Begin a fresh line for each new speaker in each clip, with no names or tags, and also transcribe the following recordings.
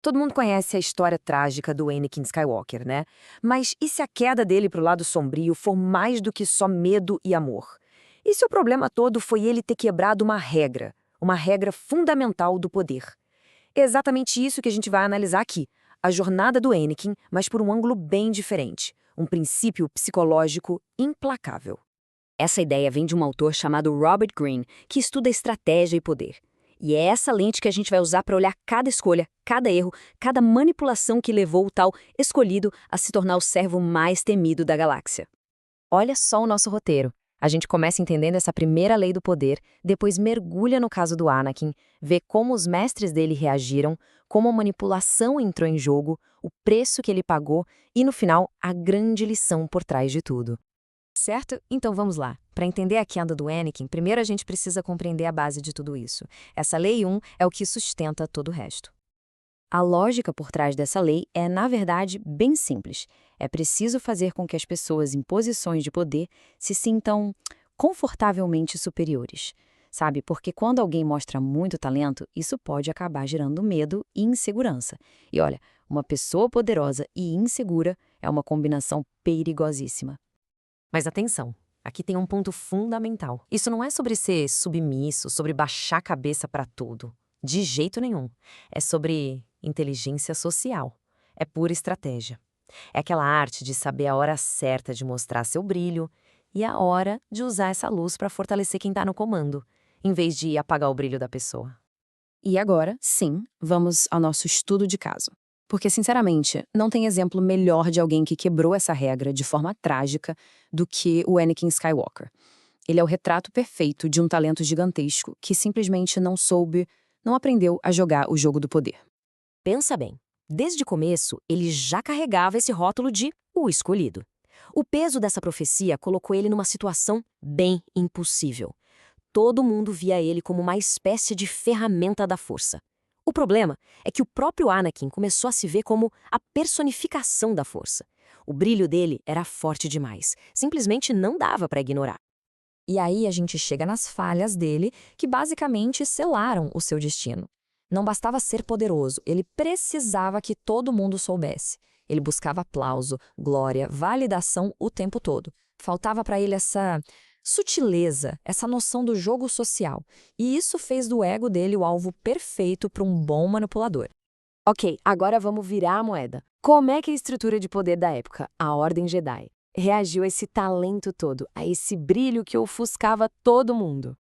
Todo mundo conhece a história trágica do Anakin Skywalker, né? Mas e se a queda dele pro lado sombrio for mais do que só medo e amor? E se o problema todo foi ele ter quebrado uma regra fundamental do poder? É exatamente isso que a gente vai analisar aqui, a jornada do Anakin, mas por um ângulo bem diferente, um princípio psicológico implacável. Essa ideia vem de um autor chamado Robert Greene, que estuda estratégia e poder. E é essa lente que a gente vai usar para olhar cada escolha, cada erro, cada manipulação que levou o tal escolhido a se tornar o servo mais temido da galáxia. Olha só o nosso roteiro. A gente começa entendendo essa primeira lei do poder, depois mergulha no caso do Anakin, vê como os mestres dele reagiram, como a manipulação entrou em jogo, o preço que ele pagou e, no final, a grande lição por trás de tudo. Certo? Então vamos lá. Para entender a queda do Anakin, primeiro a gente precisa compreender a base de tudo isso. Essa lei 1 é o que sustenta todo o resto. A lógica por trás dessa lei é, na verdade, bem simples. É preciso fazer com que as pessoas em posições de poder se sintam confortavelmente superiores. Sabe? Porque quando alguém mostra muito talento, isso pode acabar gerando medo e insegurança. E olha, uma pessoa poderosa e insegura é uma combinação perigosíssima. Mas atenção, aqui tem um ponto fundamental. Isso não é sobre ser submisso, sobre baixar a cabeça para tudo. De jeito nenhum. É sobre inteligência social. É pura estratégia. É aquela arte de saber a hora certa de mostrar seu brilho e a hora de usar essa luz para fortalecer quem está no comando, em vez de apagar o brilho da pessoa. E agora, sim, vamos ao nosso estudo de caso. Porque, sinceramente, não tem exemplo melhor de alguém que quebrou essa regra de forma trágica do que o Anakin Skywalker. Ele é o retrato perfeito de um talento gigantesco que simplesmente não aprendeu a jogar o jogo do poder. Pensa bem, desde o começo ele já carregava esse rótulo de o escolhido. O peso dessa profecia colocou ele numa situação bem impossível. Todo mundo via ele como uma espécie de ferramenta da força. O problema é que o próprio Anakin começou a se ver como a personificação da força. O brilho dele era forte demais, simplesmente não dava para ignorar. E aí a gente chega nas falhas dele, que basicamente selaram o seu destino. Não bastava ser poderoso, ele precisava que todo mundo soubesse. Ele buscava aplauso, glória, validação o tempo todo. Faltava para ele essa sutileza, essa noção do jogo social. E isso fez do ego dele o alvo perfeito para um bom manipulador. Ok, agora vamos virar a moeda. Como é que a estrutura de poder da época, a Ordem Jedi, reagiu a esse talento todo, a esse brilho que ofuscava todo mundo?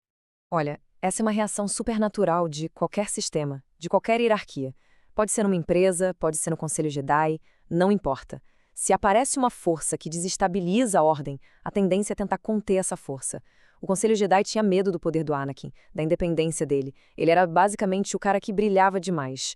Olha, essa é uma reação supernatural de qualquer sistema, de qualquer hierarquia. Pode ser numa empresa, pode ser no Conselho Jedi, não importa. Se aparece uma força que desestabiliza a ordem, a tendência é tentar conter essa força. O Conselho Jedi tinha medo do poder do Anakin, da independência dele. Ele era basicamente o cara que brilhava demais.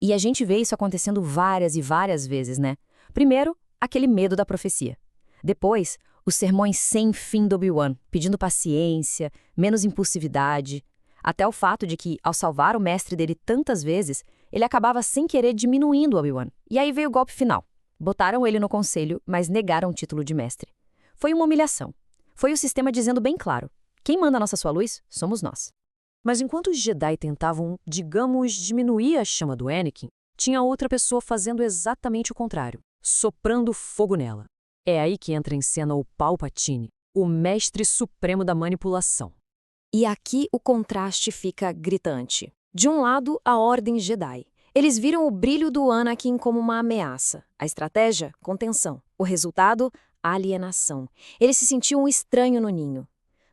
E a gente vê isso acontecendo várias e várias vezes, né? Primeiro, aquele medo da profecia. Depois, os sermões sem fim do Obi-Wan, pedindo paciência, menos impulsividade. Até o fato de que, ao salvar o mestre dele tantas vezes, ele acabava sem querer diminuindo o Obi-Wan. E aí veio o golpe final. Botaram ele no conselho, mas negaram o título de mestre. Foi uma humilhação. Foi o sistema dizendo bem claro: quem manda a nossa sua luz somos nós. Mas enquanto os Jedi tentavam, digamos, diminuir a chama do Anakin, tinha outra pessoa fazendo exatamente o contrário, soprando fogo nela. É aí que entra em cena o Palpatine, o mestre supremo da manipulação. E aqui o contraste fica gritante. De um lado, a Ordem Jedi. Eles viram o brilho do Anakin como uma ameaça. A estratégia, contenção. O resultado, alienação. Ele se sentiu um estranho no ninho.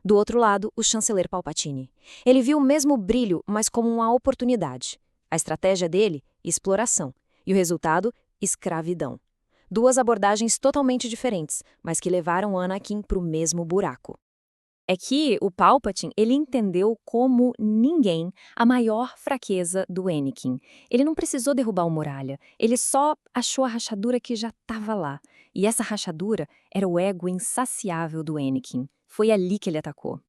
Do outro lado, o chanceler Palpatine. Ele viu o mesmo brilho, mas como uma oportunidade. A estratégia dele, exploração. E o resultado, escravidão. Duas abordagens totalmente diferentes, mas que levaram Anakin para o mesmo buraco. É que o Palpatine, ele entendeu como ninguém a maior fraqueza do Anakin. Ele não precisou derrubar o Muralha, ele só achou a rachadura que já estava lá. E essa rachadura era o ego insaciável do Anakin. Foi ali que ele atacou.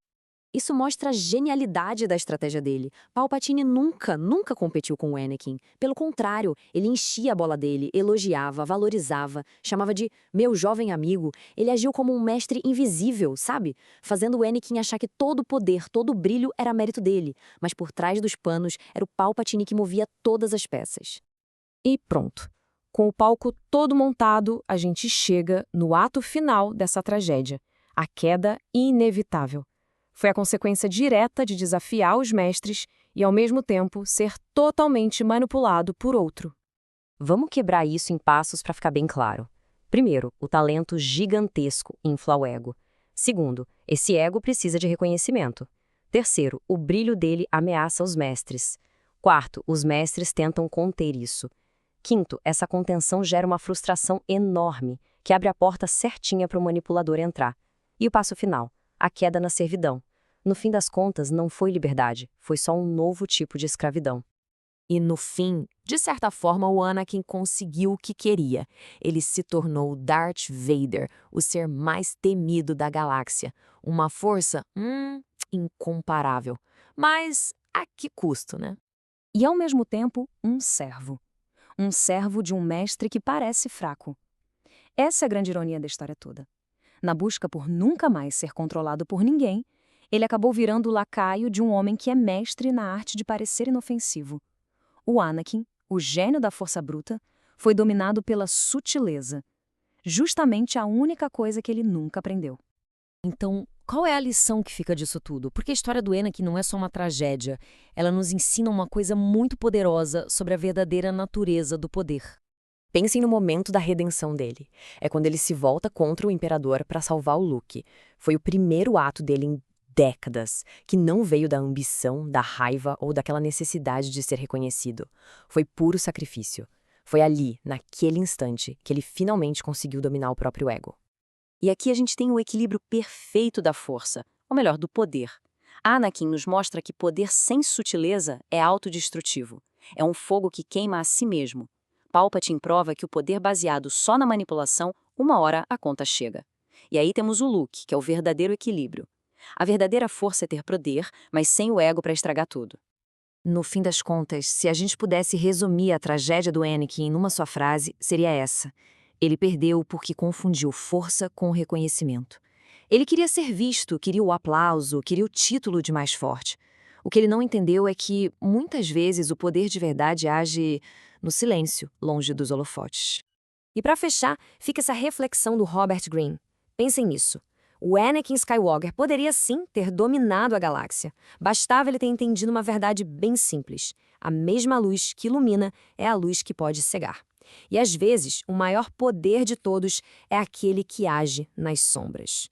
Isso mostra a genialidade da estratégia dele. Palpatine nunca competiu com o Anakin. Pelo contrário, ele enchia a bola dele, elogiava, valorizava, chamava de meu jovem amigo. Ele agiu como um mestre invisível, sabe? Fazendo o Anakin achar que todo o poder, todo o brilho era mérito dele. Mas por trás dos panos, era o Palpatine que movia todas as peças.
E pronto. Com o palco todo montado, a gente chega no ato final dessa tragédia, a queda inevitável. Foi a consequência direta de desafiar os mestres e, ao mesmo tempo, ser totalmente manipulado por outro.
Vamos quebrar isso em passos para ficar bem claro. Primeiro, o talento gigantesco infla o ego. Segundo, esse ego precisa de reconhecimento. Terceiro, o brilho dele ameaça os mestres. Quarto, os mestres tentam conter isso. Quinto, essa contenção gera uma frustração enorme, que abre a porta certinha para o manipulador entrar. E o passo final, a queda na servidão. No fim das contas, não foi liberdade, foi só um novo tipo de escravidão.
E no fim, de certa forma, o Anakin conseguiu o que queria. Ele se tornou Darth Vader, o ser mais temido da galáxia. Uma força, incomparável. Mas a que custo, né?
E, ao mesmo tempo, um servo. Um servo de um mestre que parece fraco. Essa é a grande ironia da história toda. Na busca por nunca mais ser controlado por ninguém, ele acabou virando o lacaio de um homem que é mestre na arte de parecer inofensivo. O Anakin, o gênio da força bruta, foi dominado pela sutileza. Justamente a única coisa que ele nunca aprendeu.
Então, qual é a lição que fica disso tudo? Porque a história do Anakin não é só uma tragédia. Ela nos ensina uma coisa muito poderosa sobre a verdadeira natureza do poder. Pensem no momento da redenção dele. É quando ele se volta contra o Imperador para salvar o Luke. Foi o primeiro ato dele em décadas, que não veio da ambição, da raiva ou daquela necessidade de ser reconhecido. Foi puro sacrifício. Foi ali, naquele instante, que ele finalmente conseguiu dominar o próprio ego. E aqui a gente tem o equilíbrio perfeito da força, ou melhor, do poder. Anakin nos mostra que poder sem sutileza é autodestrutivo. É um fogo que queima a si mesmo. Palpatine prova que o poder baseado só na manipulação, uma hora a conta chega. E aí temos o Luke, que é o verdadeiro equilíbrio. A verdadeira força é ter poder, mas sem o ego para estragar tudo. No fim das contas, se a gente pudesse resumir a tragédia do Anakin numa só frase, seria essa. Ele perdeu porque confundiu força com reconhecimento. Ele queria ser visto, queria o aplauso, queria o título de mais forte. O que ele não entendeu é que, muitas vezes, o poder de verdade age no silêncio, longe dos holofotes. E para fechar, fica essa reflexão do Robert Greene. Pensem nisso. O Anakin Skywalker poderia sim ter dominado a galáxia. Bastava ele ter entendido uma verdade bem simples. A mesma luz que ilumina é a luz que pode cegar. E às vezes, o maior poder de todos é aquele que age nas sombras.